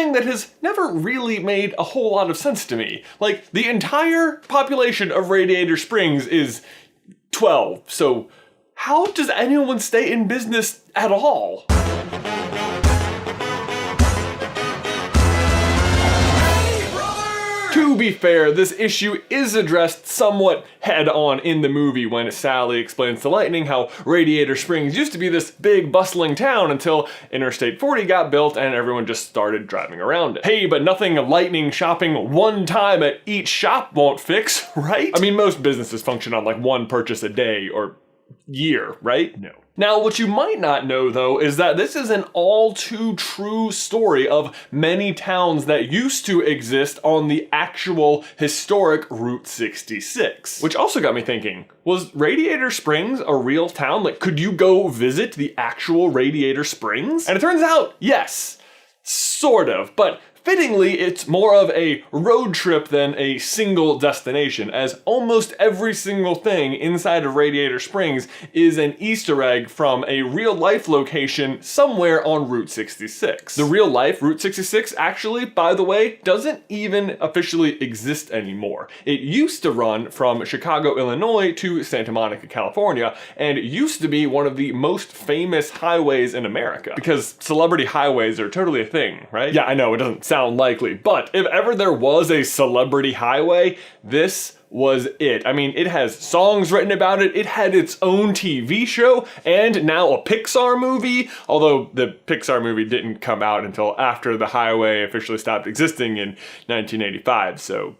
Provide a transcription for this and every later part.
thing that has never really made a whole lot of sense to me. Like, the entire population of Radiator Springs is 12, so how does anyone stay in business at all? To be fair, this issue is addressed somewhat head-on in the movie when Sally explains to Lightning how Radiator Springs used to be this big bustling town until Interstate 40 got built and everyone just started driving around it. Hey, but nothing Lightning shopping one time at each shop won't fix, right? I mean, most businesses function on like one purchase a day or year, right? No. Now, what you might not know, though, is that this is an all-too-true story of many towns that used to exist on the actual historic Route 66. Which also got me thinking, was Radiator Springs a real town? Like, could you go visit the actual Radiator Springs? And it turns out, yes, sort of, but fittingly, it's more of a road trip than a single destination, as almost every single thing inside of Radiator Springs is an Easter egg from a real-life location somewhere on Route 66. The real-life Route 66 actually, by the way, doesn't even officially exist anymore. It used to run from Chicago, Illinois to Santa Monica, California, and used to be one of the most famous highways in America. Because celebrity highways are totally a thing, right? Yeah, I know, it doesn't sound likely, but if ever there was a celebrity highway, this was it. I mean, it has songs written about it, it had its own TV show, and now a Pixar movie, although the Pixar movie didn't come out until after the highway officially stopped existing in 1985, so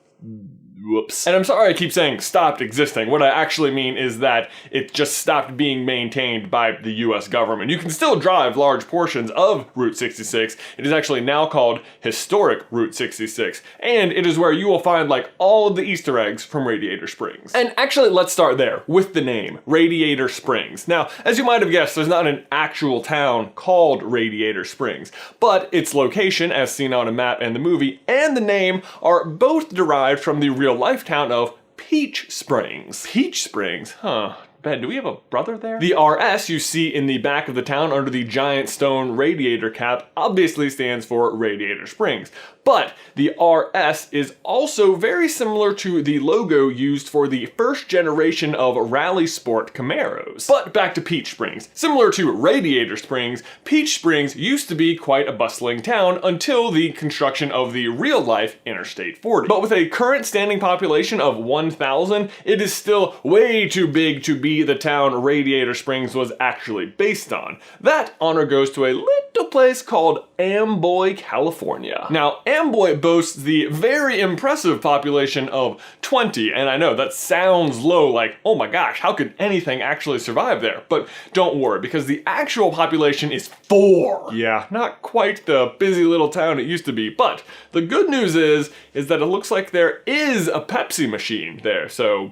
whoops. And I'm sorry I keep saying stopped existing. What I actually mean is that it just stopped being maintained by the US government. You can still drive large portions of Route 66. It is actually now called Historic Route 66. And it is where you will find like all of the Easter eggs from Radiator Springs. And actually, let's start there with the name, Radiator Springs. Now, as you might have guessed, there's not an actual town called Radiator Springs, but its location, as seen on a map in the movie, and the name are both derived from the real life town of Peach Springs. Peach Springs? Huh. Ben, do we have a brother there? The RS you see in the back of the town under the giant stone radiator cap obviously stands for Radiator Springs. But the RS is also very similar to the logo used for the first generation of rally sport Camaros. But back to Peach Springs. Similar to Radiator Springs, Peach Springs used to be quite a bustling town until the construction of the real-life Interstate 40. But with a current standing population of 1,000, it is still way too big to be the town Radiator Springs was actually based on. That honor goes to a little place called Amboy, California. Now, Amboy boasts the very impressive population of 20, and I know that sounds low, like, oh my gosh, how could anything actually survive there? But don't worry, because the actual population is 4. Yeah, not quite the busy little town it used to be, but the good news is that it looks like there is a Pepsi machine there, so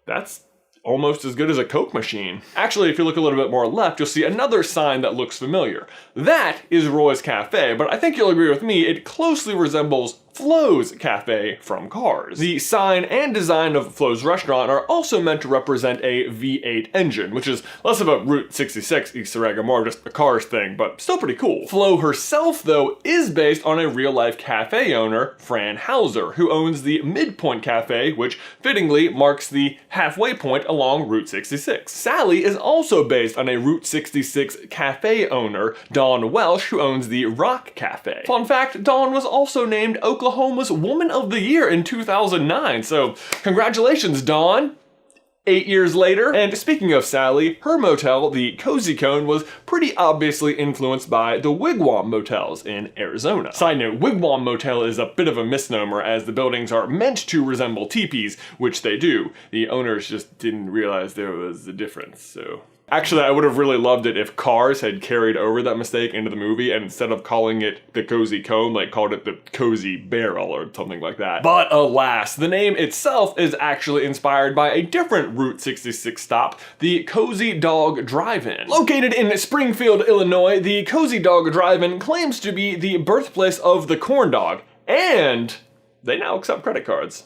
that's almost as good as a Coke machine. Actually, if you look a little bit more left, you'll see another sign that looks familiar. That is Roy's Cafe, but I think you'll agree with me, it closely resembles Flo's Cafe from Cars. The sign and design of Flo's restaurant are also meant to represent a V8 engine, which is less of a Route 66 Easter egg and more just a Cars thing, but still pretty cool. Flo herself, though, is based on a real-life cafe owner, Fran Hauser, who owns the Midpoint Cafe, which fittingly marks the halfway point along Route 66. Sally is also based on a Route 66 cafe owner, Dawn Welsh, who owns the Rock Cafe. Fun fact, Dawn was also named Oklahoma's Woman of the Year in 2009, so congratulations, Dawn! 8 years later, and speaking of Sally, her motel, the Cozy Cone, was pretty obviously influenced by the Wigwam motels in Arizona. Side note, Wigwam motel is a bit of a misnomer as the buildings are meant to resemble teepees, which they do. The owners just didn't realize there was a difference, so. Actually, I would have really loved it if Cars had carried over that mistake into the movie and instead of calling it the Cozy Cone, like called it the Cozy Barrel or something like that. But alas, the name itself is actually inspired by a different Route 66 stop, the Cozy Dog Drive-In. Located in Springfield, Illinois, the Cozy Dog Drive-In claims to be the birthplace of the corn dog, and they now accept credit cards.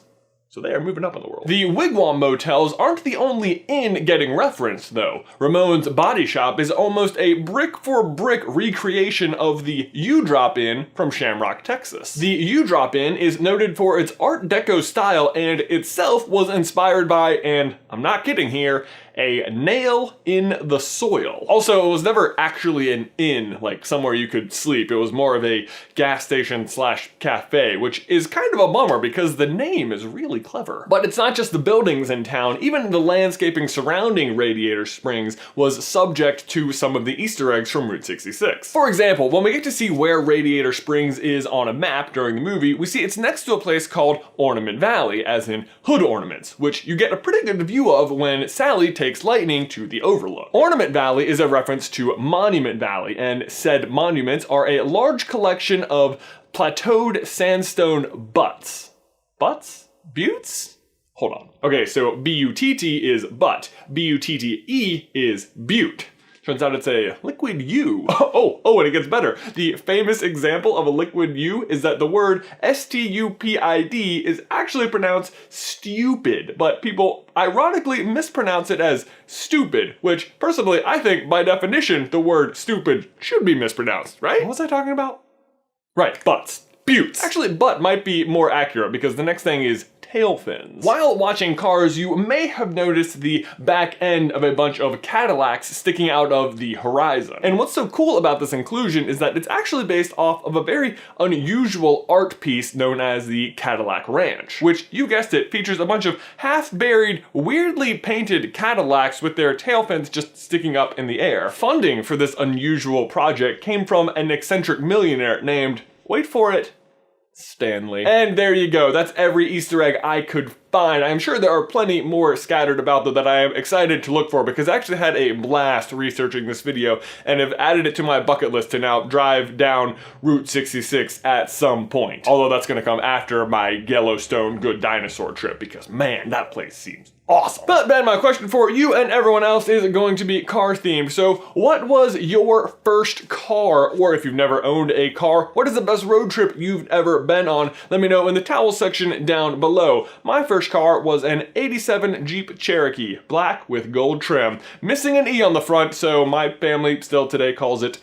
So they are moving up in the world. The Wigwam motels aren't the only inn getting referenced, though. Ramon's Body Shop is almost a brick-for-brick recreation of the U-Drop Inn from Shamrock, Texas. The U-Drop Inn is noted for its Art Deco style and itself was inspired by, and I'm not kidding here, a nail in the soil. Also, it was never actually an inn, like somewhere you could sleep. It was more of a gas station slash cafe, which is kind of a bummer because the name is really clever. But it's not just the buildings in town, even the landscaping surrounding Radiator Springs was subject to some of the Easter eggs from Route 66. For example, when we get to see where Radiator Springs is on a map during the movie, we see it's next to a place called Ornament Valley, as in hood ornaments, which you get a pretty good view of when Sally takes lightning to the overlook. Ornament Valley is a reference to Monument Valley, and said monuments are a large collection of plateaued sandstone butts. Butts? Buttes? Hold on. Okay, so B-U-T-T is butt. B-U-T-T-E is butte. Turns out it's a liquid U. And it gets better. The famous example of a liquid U is that the word S-T-U-P-I-D is actually pronounced stupid, but people ironically mispronounce it as stupid, which personally I think by definition the word stupid should be mispronounced, right? What was I talking about? Right, butts. Buttes. Actually, butt might be more accurate because the next thing is tail fins. While watching Cars, you may have noticed the back end of a bunch of Cadillacs sticking out of the horizon. And what's so cool about this inclusion is that it's actually based off of a very unusual art piece known as the Cadillac Ranch, which, you guessed it, features a bunch of half-buried, weirdly painted Cadillacs with their tail fins just sticking up in the air. Funding for this unusual project came from an eccentric millionaire named, wait for it, Stanley. And there you go, that's every Easter egg I could find. I'm sure there are plenty more scattered about though that I am excited to look for because I actually had a blast researching this video and have added it to my bucket list to now drive down Route 66 at some point. Although that's gonna come after my Yellowstone Good Dinosaur trip because man, that place seems awesome. But Ben, my question for you and everyone else is going to be car themed. So what was your first car? Or if you've never owned a car, what is the best road trip you've ever been on? Let me know in the towel section down below. My first car was an 87 Jeep Cherokee, black with gold trim. Missing an E on the front, so my family still today calls it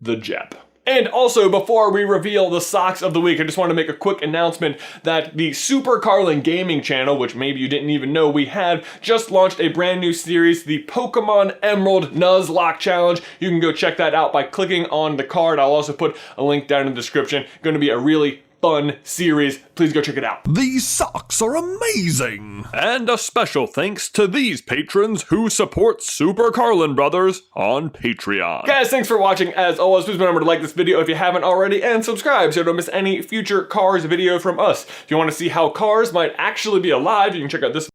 the Jep. And also, before we reveal the socks of the week, I just want to make a quick announcement that the Super Carlin gaming channel, which maybe you didn't even know we had, just launched a brand new series, the Pokemon Emerald Nuzlocke Challenge. You can go check that out by clicking on the card. I'll also put a link down in the description. Going to be a really fun series. Please go check it out. These socks are amazing! And a special thanks to these patrons who support Super Carlin Brothers on Patreon. Guys, thanks for watching. As always, please remember to like this video if you haven't already and subscribe so you don't miss any future Cars video from us. If you want to see how cars might actually be alive, you can check out this